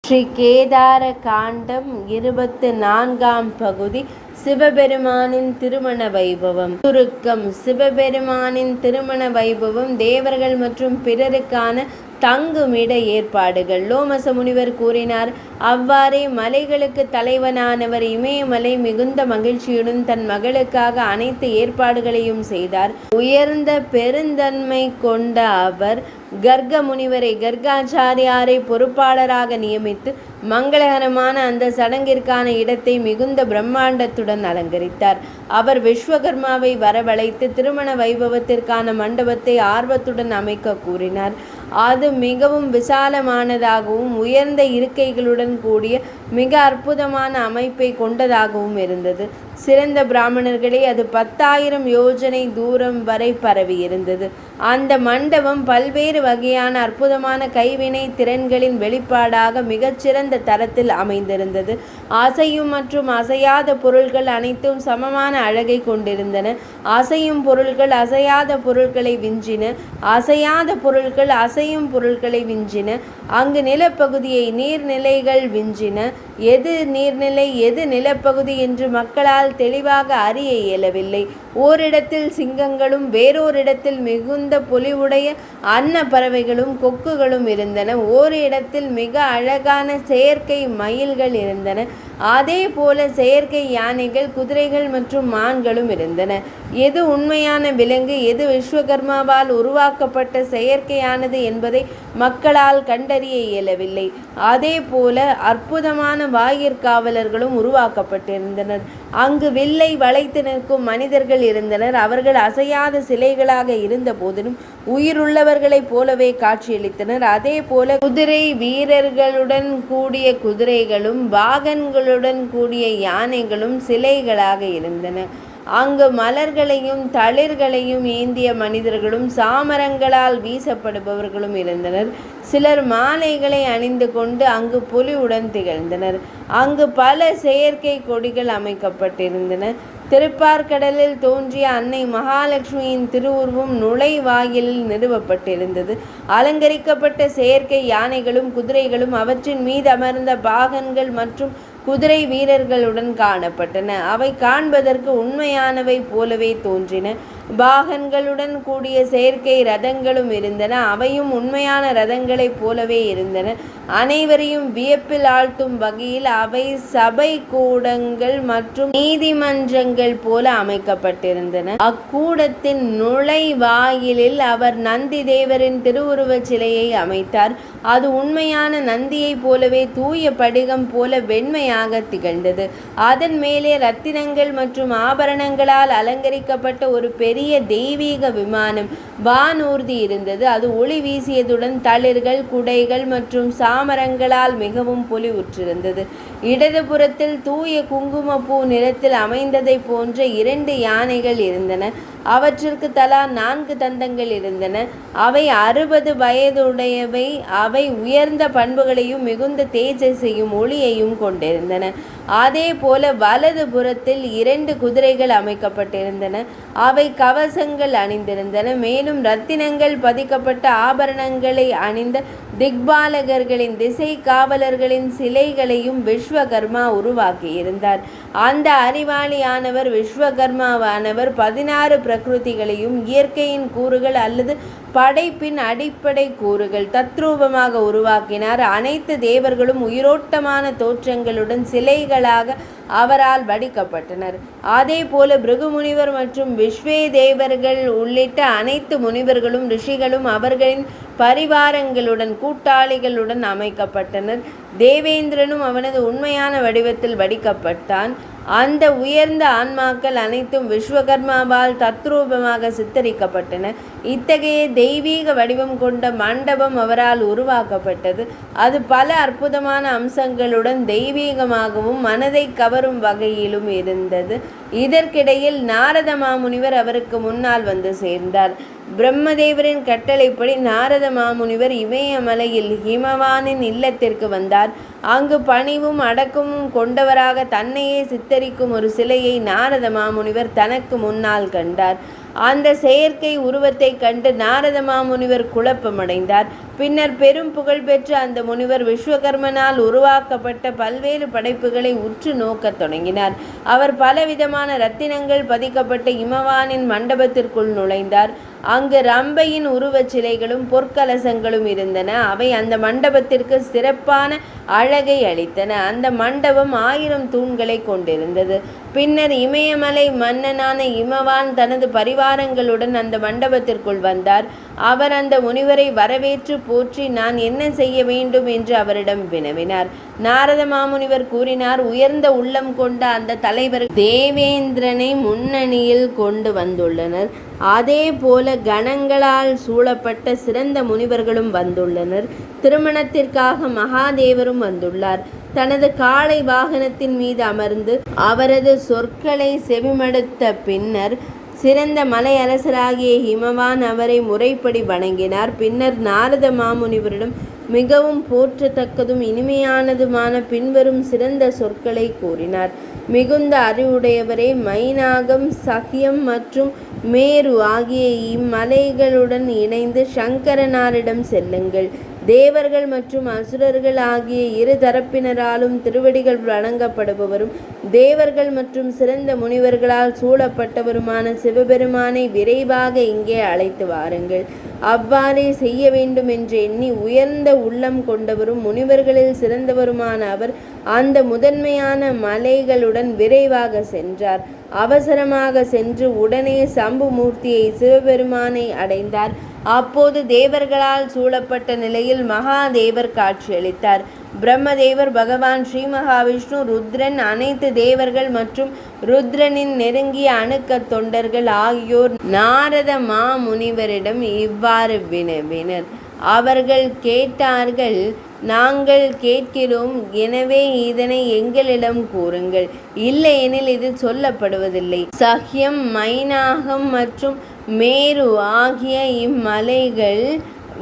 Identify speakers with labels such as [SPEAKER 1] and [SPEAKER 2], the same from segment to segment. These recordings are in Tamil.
[SPEAKER 1] ஸ்ரீ கேதார காண்டம் 24ஆம் பகுதி. சிவபெருமானின் திருமண வைபவம். சுருக்கம். சிவபெருமானின் திருமண வைபவம் தேவர்கள் மற்றும் பிறருக்கான தங்குமிட ஏற்பாடுகள். லோமச முனிவர் கூறினார். அவ்வாறே மலைகளுக்கு தலைவனானவர் இமயமலை மிகுந்த மகிழ்ச்சியுடன் தன் மகளுக்காக அனைத்து ஏற்பாடுகளையும் செய்தார். உயர்ந்த பெருந்தன்மை கொண்ட அவர் கர்க முனிவரை கர்காச்சாரியாரை பொறுப்பாளராக நியமித்து மங்களகரமான அந்த சடங்கிற்கான இடத்தை மிகுந்த பிரம்மாண்டத்துடன் அலங்கரித்தார். அவர் விஸ்வகர்மாவை வரவழைத்து திருமண வைபவத்திற்கான மண்டபத்தை ஆர்வத்துடன் அமைக்க கூறினார். அது மிகவும் விசாலமானதாகவும் உயர்ந்த இருக்கைகளுடன் கூடிய மிக அற்புதமான அமைப்பை கொண்டதாகவும் இருந்தது. சிறந்த பிராமணர்களே அது 10,000 யோஜனை தூரம் வரை பரவி இருந்தது. அந்த மண்டபம் பல்வேறு வகையான அற்புதமான கைவினை திறன்களின் வெளிப்பாடாக மிகச்சிறந்த தரத்தில் அமைந்திருந்தது. அசையும் மற்றும் அசையாத பொருள்கள் அனைத்தும் சமமான அழகை கொண்டிருந்தன. அசையும் பொருள்கள் அசையாத பொருட்களை விஞ்சின, அசையாத பொருட்கள் அசையும் பொருட்களை விஞ்சின. அங்கு நிலப்பகுதியை நீர்நிலைகள் விஞ்சின. எது நீர்நிலை எது நிலப்பகுதி என்று மக்களால் தெளிவாக அறிய இயலவில்லை. ஓரிடத்தில் சிங்கங்களும் வேறோரிடத்தில் மிகுந்த பொலிவுடைய அன்ன பறவைகளும் கொக்குகளும் இருந்தன. ஓர் இடத்தில் மிக அழகான செயற்கை மயில்கள் இருந்தன. அதே போல செயற்கை யானைகள், குதிரைகள் மற்றும் மான்களும் இருந்தன. எது உண்மையான விலங்கு, எது விஸ்வகர்மாவால் உருவாக்கப்பட்ட செயற்கையானது என்பதை மக்களால் கண்டறிய இயலவில்லை. அதே போல அற்புதமான வாயிற்காவலர்களும் உருவாக்கப்பட்டிருந்தனர். அங்கு வில்லை வளைத்து நிற்கும் மனிதர்கள் இருந்தனர். அவர்கள் அசையாத சிலைகளாக இருந்த போதிலும் உயிருள்ளவர்களைப் போலவே காட்சியளித்தனர். அதே போல குதிரை வீரர்களுடன் கூடிய குதிரைகளும் வாகன்களுடன் கூடிய யானைகளும் சிலைகளாக இருந்தன. அங்கு மலர்களையும் தளிர்களையும் ஏந்திய மனிதர்களும் சாமரங்களால் வீசப்படுபவர்களும் இருந்தனர். சிலர் மாலைகளை அணிந்து கொண்டு அங்கு பொலிவுடன் திகழ்ந்தனர். அங்கு பல செயற்கை கொடிகள் அமைக்கப்பட்டிருந்தன. திருப்பார்கடலில் தோன்றிய அன்னை மகாலட்சுமியின் திருவுருவம் நுழைவாயிலில் நிறுவப்பட்டிருந்தது. அலங்கரிக்கப்பட்ட செயற்கை யானைகளும் குதிரைகளும் அவற்றின் மீது அமர்ந்த பாகன்கள் மற்றும் குதிரை வீரர்களுடன் காணப்பட்டன. அவை காண்பதற்கு உண்மையானவை போலவே தோன்றின. பாகன்களுடன் கூடிய செயற்கை ரதங்களும் இருந்தன. அவையும் உண்மையான ரதங்களைப் போலவே இருந்தன. அனைவரையும் வியப்பில் ஆழ்த்தும் வகையில் அவை சபை கூடங்கள் மற்றும் நீதிமன்றங்கள் போல அமைக்கப்பட்டிருந்தன. அக்கூடத்தின் நுழைவாயிலில் அவர் நந்தி தேவரின் திருவுருவச் சிலையை அமைத்தார். அது உண்மையான நந்தியை போலவே தூய படிகம் போல வெண்மையாக திகழ்ந்தது. அதன் மேலே ரத்தினங்கள் மற்றும் ஆபரணங்களால் அலங்கரிக்கப்பட்ட ஒரு பெரிய தெய்வீக விமானம் வானூர்தி இருந்தது. அது ஒளி வீசியதுடன் தளிர்கள், குடைகள் மற்றும் சாமரங்களால் மிகவும் பொலிவுற்றிருந்தது. இடதுபுறத்தில் தூய குங்குமப்பூ நிறத்தில் அமைந்ததை போன்ற 2 யானைகள் இருந்தன. அவற்றிற்கு தலா 4 தந்தங்கள் இருந்தன. அவை 60 வயதுடையவை. அவை உயர்ந்த பண்புகளையும் மிகுந்த தேஜஸையும் ஒளியையும் கொண்டிருந்தன. அதே போல வலது புறத்தில் 2 குதிரைகள் அமைக்கப்பட்டிருந்தன. அவை கவசங்கள் அணிந்திருந்தன. மேலும் இரத்தினங்கள் பதிக்கப்பட்ட ஆபரணங்களை அணிந்த திக்பாலகர்களின் திசை காவலர்களின் சிலைகளையும் விஸ்வகர்மா உருவாக்கியிருந்தார். அந்த அறிவாளியானவர் விஸ்வகர்மாவானவர் 16 பிரகிருதிகளையும் இயற்கையின் கூறுகள் அல்லது படைப்பின் அடிப்படை கூறுகள் தத்ரூபமாக உருவாக்கினார். அனைத்து தேவர்களும் உயிரோட்டமான தோற்றங்களுடன் சிலைகளாக அவரால் வடிக்கப்பட்டனர். அதே போல பிருகு முனிவர் மற்றும் விஸ்வே தேவர்கள் உள்ளிட்ட அனைத்து முனிவர்களும் ரிஷிகளும் அவர்களின் பரிவாரங்களுடன் கூட்டாளிகளுடன் அமைக்கப்பட்டனர். தேவேந்திரனும் அவனது உண்மையான வடிவத்தில் வடிக்கப்பட்டான். அந்த உயர்ந்த ஆன்மாக்கள் அனைத்தும் விஸ்வகர்மாவால் தத்ரூபமாக சித்தரிக்கப்பட்டன. இத்தகைய தெய்வீக வடிவம் கொண்ட மண்டபம் அவரால் உருவாக்கப்பட்டது. அது பல அற்புதமான அம்சங்களுடன் தெய்வீகமாகவும் மனதை கவரும் வகையிலும் இருந்தது. இதற்கிடையில் நாரத மாமுனிவர் அவருக்கு முன்னால் வந்து சேர்ந்தார். பிரம்மதேவரின் கட்டளைப்படி நாரத மாமுனிவர் இமயமலையில் ஹிமவானின் இல்லத்திற்கு வந்தார். அங்கு பணிவும் அடக்கமும் கொண்டவராக தன்னையே சித்தரிக்கும் ஒரு சிலையை நாரத மாமுனிவர் தனக்கு முன்னால் கண்டார். அந்த செயற்கை உருவத்தை கண்டு நாரத மாமுனிவர் குழப்பமடைந்தார். பின்னர் பெரும் புகழ்பெற்ற அந்த முனிவர் விஸ்வகர்மனால் உருவாக்கப்பட்ட பல்வேறு படைப்புகளை உற்று நோக்கத் தொடங்கினார். அவர் பலவிதமான இரத்தினங்கள் பதிக்கப்பட்ட இமவானின் மண்டபத்திற்குள் நுழைந்தார். அங்கு ரம்பையின் உருவச் சிலைகளும் பொற்கலசங்களும் இருந்தன. அவை அந்த மண்டபத்திற்கு சிறப்பான அழகை அளித்தன. அந்த மண்டபம் 1000 தூண்களை கொண்டிருந்தது. பின்னர் இமயமலை மன்னனான இமவான் தனது பரிவாரங்களுடன் அந்த மண்டபத்திற்குள் வந்தார். அவர் அந்த முனிவரை வரவேற்று போற்றி நான் என்ன செய்ய வேண்டும் என்று அவரிடம் வினவினார். நாரத மாமுனிவர் கூறினார், உயர்ந்த உள்ளம் கொண்ட அந்த தலைவர் தேவேந்திரனை முன்னணியில் கொண்டு வந்துள்ளனர். அதே போல கணங்களால் சூழப்பட்ட சிறந்த முனிவர்களும் வந்துள்ளனர். திருமணத்திற்காக மகாதேவரும் வந்துள்ளார். தனது காளை வாகனத்தின் மீது அமர்ந்து அவரது சொற்களை செவிமடுத்த பின்னர் சிறந்த மலை அரசராகிய ஹிமவான் அவரை முறைப்படி வணங்கினார். பின்னர் நாரத மாமுனிவரிடம் மிகவும் போற்றத்தக்கதும் இனிமையானதுமான பின்வரும் சிறந்த சொற்களை கூறினார். மிகுந்த அறிவுடையவரே, மைனாகம், சஹ்யம் மற்றும் மேரு ஆகிய இம்மலைகளுடன் இணைந்து சங்கரனாரிடம் செல்லுங்கள். தேவர்கள் மற்றும் அசுரர்கள் ஆகிய இரு தரப்பினராலும் திருவடிகள் வணங்கப்படுபவரும் தேவர்கள் மற்றும் சிறந்த முனிவர்களால் சூழப்பட்டவருமான சிவபெருமானை விரைவாக இங்கே அழைத்து வாருங்கள். அவ்வாறே செய்ய வேண்டும் என்று எண்ணி உயர்ந்த உள்ளம் கொண்டவரும் முனிவர்களில் சிறந்தவருமான அவர் அந்த முதன்மையான மலைகளுடன் விரைவாக சென்றார். அவசரமாக சென்று உடனே சம்புமூர்த்தியை சிவபெருமானை அடைந்தார். அப்போது தேவர்களால் சூழப்பட்ட நிலையில் மகாதேவர் காட்சியளித்தார். பிரம்மதேவர், பகவான் ஸ்ரீ மகாவிஷ்ணு, ருத்ரன், அனைத்து தேவர்கள் மற்றும் ருத்ரனின் நெருங்கிய அணுக்க தொண்டர்கள் ஆகியோர் நாரத மாமுனிவரிடம் இவ்வாறு வினவினர். அவர்கள் கேட்டார்கள், நாங்கள் கேட்கிறோம், எனவே இதனை எங்களிடம் கூறுங்கள். இல்லையெனில் இது சொல்லப்படுவதில்லை. சஹ்யம், மைனாகம் மற்றும் மேரு ஆகிய இம்மலைகள்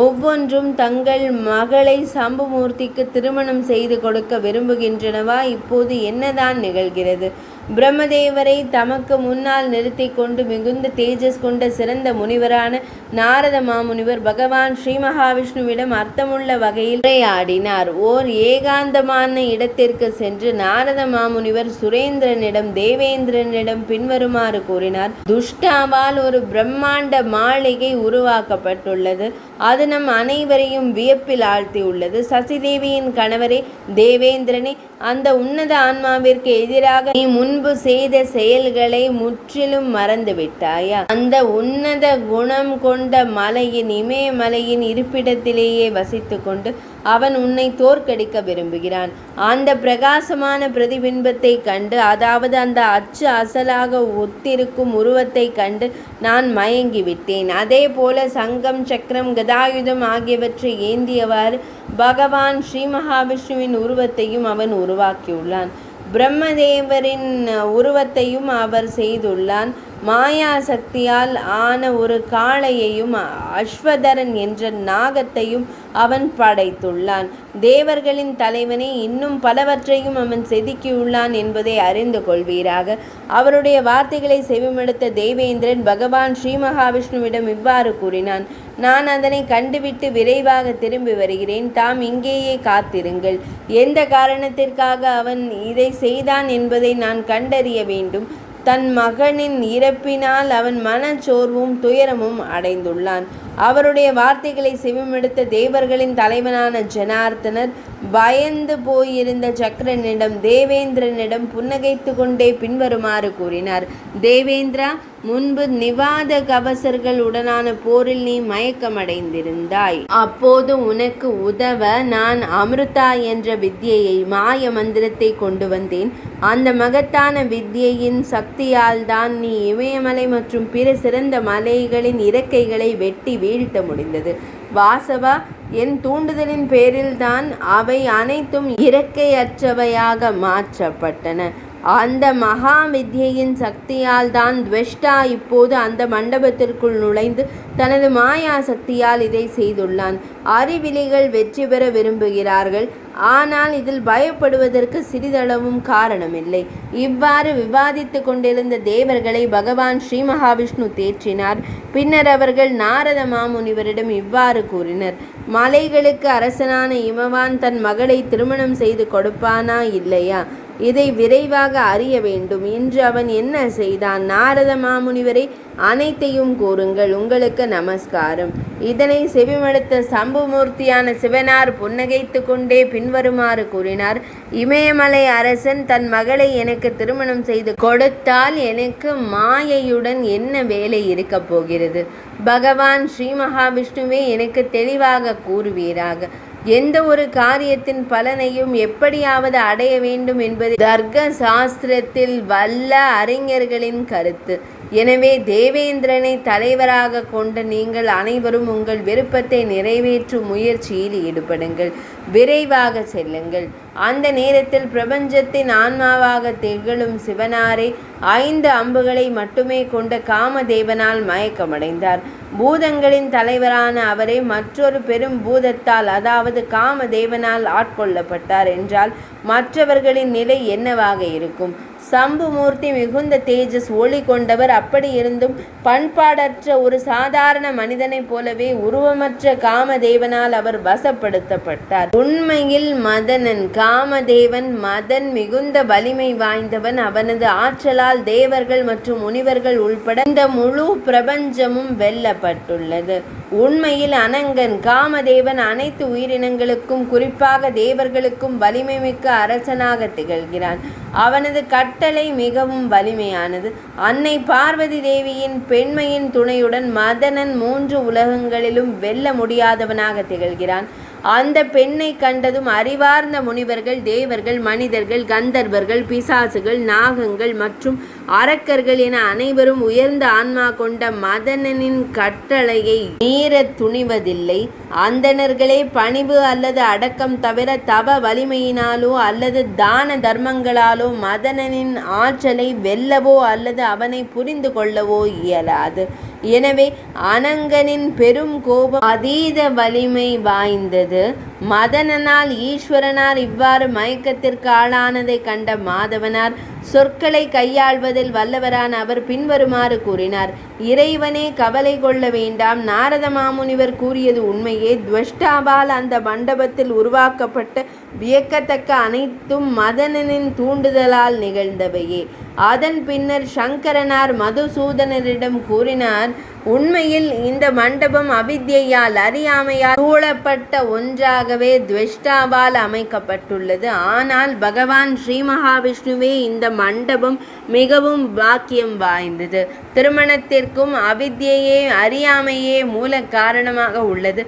[SPEAKER 1] ஒவ்வொன்றும் தங்கள் மகளை சம்புமூர்த்திக்கு திருமணம் செய்து கொடுக்க விரும்புகின்றனவா? இப்போது என்னதான் நிகழ்கிறது? பிரம்மதேவரை தமக்கு முன்னால் நிறுத்தி கொண்டு மிகுந்த தேஜஸ் கொண்ட சிறந்த முனிவரான நாரத மாமுனிவர் பகவான் ஸ்ரீ மகாவிஷ்ணுவிடம் அர்த்தமுள்ள வகையில் உரையாடினார். ஓர் ஏகாந்தமான இடத்திற்கு சென்று நாரத மாமுனிவர் சுரேந்திரனிடம் தேவேந்திரனிடம் பின்வருமாறு கூறினார். துஷ்டாவால் ஒரு பிரம்மாண்ட மாளிகை உருவாக்கப்பட்டுள்ளது. அது நம் அனைவரையும் வியப்பில் ஆழ்த்தியுள்ளது. சசிதேவியின் கணவரே தேவேந்திரனே, அந்த உன்னத ஆன்மாவிற்கு எதிராக நீ முன்பு செய்த செயல்களை முற்றிலும் மறந்து விட்டாயா? அந்த உன்னத குணம் கொண்ட மலையின் இமயமலையின் இருப்பிடத்திலேயே வசித்து கொண்டு அவன் உன்னை தோற்கடிக்க விரும்புகிறான். அந்த பிரகாசமான பிரதிபிம்பத்தை கண்டு, அதாவது அந்த அச்சு அசலாக ஒத்திருக்கும் உருவத்தை கண்டு நான் மயங்கிவிட்டேன். அதே போல சங்கம், சக்கரம், கதாயுதம் ஆகியவற்றை ஏந்தியவாறு பகவான் ஸ்ரீ மகாவிஷ்ணுவின் உருவத்தையும் அவன் உருவாக்கியுள்ளான். பிரம்மதேவரின் உருவத்தையும் அவர் செய்துள்ளான். மாயா சக்தியால் ஆன ஒரு காளையையும் அஸ்வதரன் என்ற நாகத்தையும் அவன் படைத்துள்ளான். தேவர்களின் தலைவனை இன்னும் பலவற்றையும் அவன் செதுக்கியுள்ளான் என்பதை அறிந்து கொள்வீராக. அவருடைய வார்த்தைகளை செவிமடுத்த தேவேந்திரன் பகவான் ஸ்ரீ மகாவிஷ்ணுவிடம் இவ்வாறு கூறினான். நான் அதனை கண்டுவிட்டு விரைவாக திரும்பி வருகிறேன். தாம் இங்கேயே காத்திருங்கள். எந்த காரணத்திற்காக அவன் இதை செய்தான் என்பதை நான் கண்டறிய வேண்டும். தன் மகனின் இறப்பினால் அவன் மனச்சோர்வும் துயரமும் அடைந்துள்ளான். அவருடைய வார்த்தைகளை செவிமடுத்த தேவர்களின் தலைவனான ஜனார்த்தனர் பயந்து போயிருந்த சக்கரனிடம் தேவேந்திரனிடம் புன்னகைத்து கொண்டே பின்வருமாறு கூறினார். தேவேந்திரா, முன்பு நிவாத கவசர்கள் உடனான போரில் நீ மயக்கமடைந்திருந்தாய். அப்போது உனக்கு உதவ நான் அமிர்தா என்ற வித்யையை, மாய மந்திரத்தை கொண்டு வந்தேன். அந்த மகத்தான வித்யையின் சக்தியால் தான் நீ இமயமலை மற்றும் பிற சிறந்த மலைகளின் இறக்கைகளை வெட்டி வீழ்த்த முடிந்தது. வாசவா, என் தூண்டுதலின் பேரில்தான் அவை அனைத்தும் இறக்கையற்றவையாக மாற்றப்பட்டன. அந்த மகா வித்யையின் சக்தியால் தான் துவஷ்டா இப்போது அந்த மண்டபத்திற்குள் நுழைந்து தனது மாயா சக்தியால் இதை செய்துள்ளான். அறிவிலிகள் வெற்றி பெற விரும்புகிறார்கள், ஆனால் இதில் பயப்படுவதற்கு சிறிதளவும் காரணமில்லை. இவ்வாறு விவாதித்து கொண்டிருந்த தேவர்களை பகவான் ஸ்ரீ மகாவிஷ்ணு தேற்றினார். பின்னர் அவர்கள் நாரத மாமுனிவரிடம் இவ்வாறு கூறினர்: மலைகளுக்கு அரசனான இமவான் தன் மகளை திருமணம் செய்து கொடுப்பானா இல்லையா? இதை விரைவாக அறிய வேண்டும். இன்று அவன் என்ன செய்தான்? நாரத மாமுனிவரை அனைத்தையும் கூறுங்கள். உங்களுக்கு நமஸ்காரம். இதனை செவிமடுத்த சம்புமூர்த்தியான சிவனார் புன்னகைத்து கொண்டே பின்வருமாறு கூறினார்: இமயமலை அரசன் தன் மகளை எனக்கு திருமணம் செய்து கொடுத்தால் எனக்கு மாயையுடன் என்ன வேலை இருக்கப் போகிறது? பகவான் ஸ்ரீ மகாவிஷ்ணுவே எனக்கு தெளிவாக கூறுவீராக. எந்த ஒரு காரியத்தின் பலனையும் எப்படியாவது அடைய வேண்டும் என்பது தர்க்க சாஸ்திரத்தில் வல்ல அறிஞர்களின் கருத்து. எனவே தேவேந்திரனை தலைவராக கொண்ட நீங்கள் அனைவரும் உங்கள் விருப்பத்தை நிறைவேற்றும் முயற்சியில் ஈடுபடுங்கள். விரைவாக செல்லுங்கள். அந்த நேரத்தில் பிரபஞ்சத்தின் ஆன்மாவாக திகழும் சிவனாரே 5 அம்புகளை மட்டுமே கொண்ட காமதேவனால் மயக்கமடைந்தார். பூதங்களின் தலைவரான அவரே மற்றொரு பெரும் பூதத்தால், அதாவது காமதேவனால் ஆட்கொள்ளப்பட்டார் என்றால் மற்றவர்களின் நிலை என்னவாக இருக்கும்? சம்புமூர்த்தி மிகுந்த தேஜஸ் ஒளி கொண்டவர். அப்படி இருந்தும் பண்பாடற்ற ஒரு சாதாரண மனிதனைப் போலவே உருவமற்ற காமதேவனால் அவர் வசப்படுத்தப்பட்டார். உண்மையில் மதனன் காமதேவன் மதன் மிகுந்த வலிமை வாய்ந்தவன். அவனது ஆற்றலால் தேவர்கள் மற்றும் முனிவர்கள் உள்பட இந்த முழு பிரபஞ்சமும் வெல்லப்பட்டுள்ளது. உண்மையில் அனங்கன் காமதேவன் அனைத்து உயிரினங்களுக்கும், குறிப்பாக தேவர்களுக்கும் வலிமை மிக்க அரசனாக திகழ்கிறான். அவனது கட்டளை மிகவும் வலிமையானது. அன்னை பார்வதி தேவியின் பெண்மையின் துணையுடன் மதனன் 3 உலகங்களிலும் வெல்ல முடியாதவனாக திகழ்கிறான். அந்த பெண்ணை கண்டதும் அறிவார்ந்த முனிவர்கள், தேவர்கள், மனிதர்கள், கந்தர்வர்கள், பிசாசுகள், நாகங்கள் மற்றும் அரக்கர்கள் என அனைவரும் உயர்ந்த ஆன்மா கொண்ட மதனனின் கட்டளையை மீற துணிவதில்லை. அந்தணர்களே பணிவு அல்லது அடக்கம் தவிர தவ வலிமையினாலோ அல்லது தான தர்மங்களாலோ மதனனின் ஆற்றலை வெல்லவோ அல்லது அவனை புரிந்து கொள்ளவோ இயலாது. எனவே அனங்கனின் பெரும் கோபம் அதீத வலிமை வாய்ந்தது. மதனனால் ஈஸ்வரனார் இவ்வாறு மயக்கத்திற்கு ஆளானதை கண்ட மாதவனார் சொற்களை கையாள்வதில் வல்லவரான அவர் பின்வருமாறு கூறினார்: இறைவனே, கவலை கொள்ள வேண்டாம். நாரத மாமுனிவர் கூறியது உண்மையே. துவஷ்டாவால் அந்த மண்டபத்தில் உருவாக்கப்பட்ட வியக்கத்தக்க அனைத்தும் மதனனின் தூண்டுதலால் நிகழ்ந்தவையே. அதன் பின்னர் சங்கரனார் மதுசூதனரிடம் கூறினார்: உண்மையில் இந்த மண்டபம் அவித்யால், அறியாமையால் சூழப்பட்ட ஒன்றாகவே துவஷ்டாவால் அமைக்கப்பட்டுள்ளது. ஆனால் பகவான் ஸ்ரீ மகாவிஷ்ணுவே இந்த மண்டபம் மிகவும் பாக்கியம் வாய்ந்தது. திருமணத்திற்கும் அவித்யையே, அறியாமையே மூல காரணமாக உள்ளது.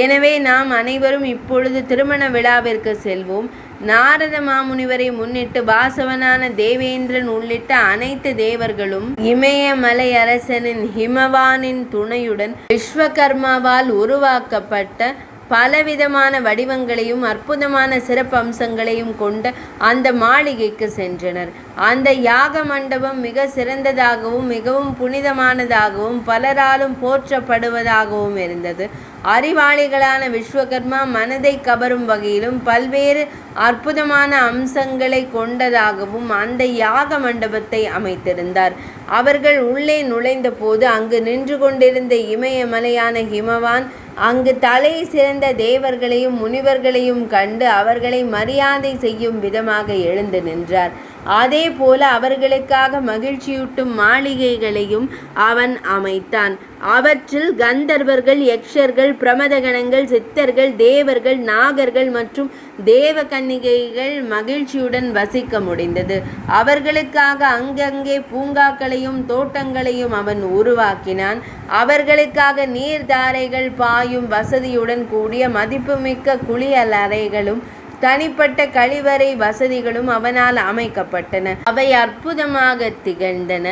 [SPEAKER 1] எனவே நாம் அனைவரும் இப்பொழுது திருமண விழாவிற்கு செல்வோம். நாரத மாமுனிவரை முன்னிட்டு வாசவனான தேவேந்திரன் உள்ளிட்ட அனைத்து தேவர்களும் இமயமலை அரசனின் ஹிமவானின் துணையுடன் விஸ்வகர்மாவால் உருவாக்கப்பட்ட பலவிதமான வடிவங்களையும் அற்புதமான சிறப்பம்சங்களையும் கொண்ட அந்த மாளிகைக்கு சென்றனர். அந்த யாக மண்டபம் மிக சிறந்ததாகவும் மிகவும் புனிதமானதாகவும் பலராலும் போற்றப்படுவதாகவும் இருந்தது. அறிவாளிகளான விஸ்வகர்மா மனதை கவரும் வகையிலும் பல்வேறு அற்புதமான அம்சங்களை கொண்டதாகவும் அந்த யாக மண்டபத்தை அமைத்திருந்தார். அவர்கள் உள்ளே நுழைந்த போது அங்கு நின்று கொண்டிருந்த இமயமலையான ஹிமவான் அங்கு தலை சிறந்த தேவர்களையும் முனிவர்களையும் கண்டு அவர்களை மரியாதை செய்யும் விதமாக எழுந்து நின்றார். அதே போல அவர்களுக்காக மகிழ்ச்சியூட்டும் மாளிகைகளையும் அவன் அமைத்தான். அவற்றில் கந்தர்வர்கள், யக்ஷர்கள், பிரமதகணங்கள், சித்தர்கள், தேவர்கள், நாகர்கள் மற்றும் தேவகன்னிகைகள் மகிழ்ச்சியுடன் வசிக்க முடிந்தது. அவர்களுக்காக அங்கங்கே பூங்காக்களையும் தோட்டங்களையும் அவன் உருவாக்கினான். அவர்களுக்காக நீர்தாரைகள் பாயும் வசதியுடன் கூடிய மதிப்புமிக்க குளியலறைகளும் தனிப்பட்ட கழிவறை வசதிகளும் அவனால் அமைக்கப்பட்டன. அவை அற்புதமாக திகழ்ந்தன.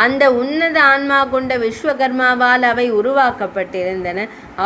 [SPEAKER 1] அந்த உன்னத ஆன்மா கொண்ட விஸ்வகர்மாவால் அவை உருவாக்கப்பட்டிருந்தன.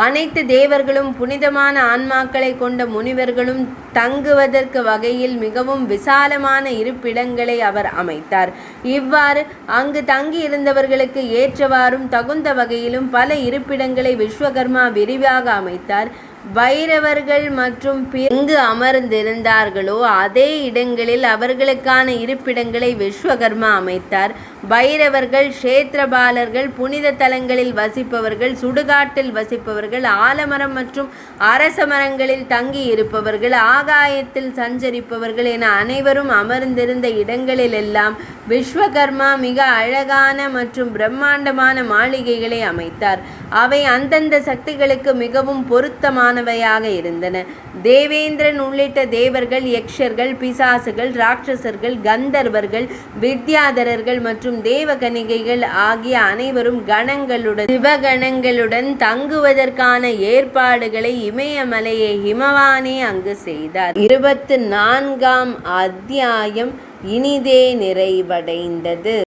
[SPEAKER 1] அனைத்து தேவர்களும் புனிதமான ஆன்மாக்களை கொண்ட முனிவர்களும் தங்குவதற்கு வகையில் மிகவும் விசாலமான இருப்பிடங்களை அவர் அமைத்தார். இவ்வாறு அங்கு தங்கியிருந்தவர்களுக்கு ஏற்றவாறும் தகுந்த வகையிலும் பல இருப்பிடங்களை விஸ்வகர்மா விரிவாக அமைத்தார். பைரவர்கள் மற்றும் எங்கு அமர்ந்திருந்தார்களோ அதே இடங்களில் அவர்களுக்கான இருப்பிடங்களை விஸ்வகர்மா அமைத்தார். பைரவர்கள், க்ஷேத்திரபாலர்கள், புனித தலங்களில் வசிப்பவர்கள், சுடுகாட்டில் வசிப்பவர்கள், ஆலமரம் மற்றும் அரச மரங்களில் தங்கி இருப்பவர்கள், ஆகாயத்தில் சஞ்சரிப்பவர்கள் என அனைவரும் அமர்ந்திருந்த இடங்களிலெல்லாம் விஸ்வகர்மா மிக அழகான மற்றும் பிரம்மாண்டமான மாளிகைகளை அமைத்தார். அவை அந்தந்த சக்திகளுக்கு மிகவும் பொருத்தமானவையாக இருந்தன. தேவேந்திரன் உள்ளிட்ட தேவர்கள், யக்ஷர்கள், பிசாசுகள், ராட்சசர்கள், கந்தர்வர்கள், வித்யாதரர்கள் மற்றும் தேவகன்னிகைகள் ஆகிய அனைவரும் சிவகணங்களுடன் தங்குவதற்கான ஏற்பாடுகளை இமயமலையை ஹிமவானே அங்கு செய்தார். 24ஆம் அத்தியாயம் இனிதே நிறைவடைந்தது.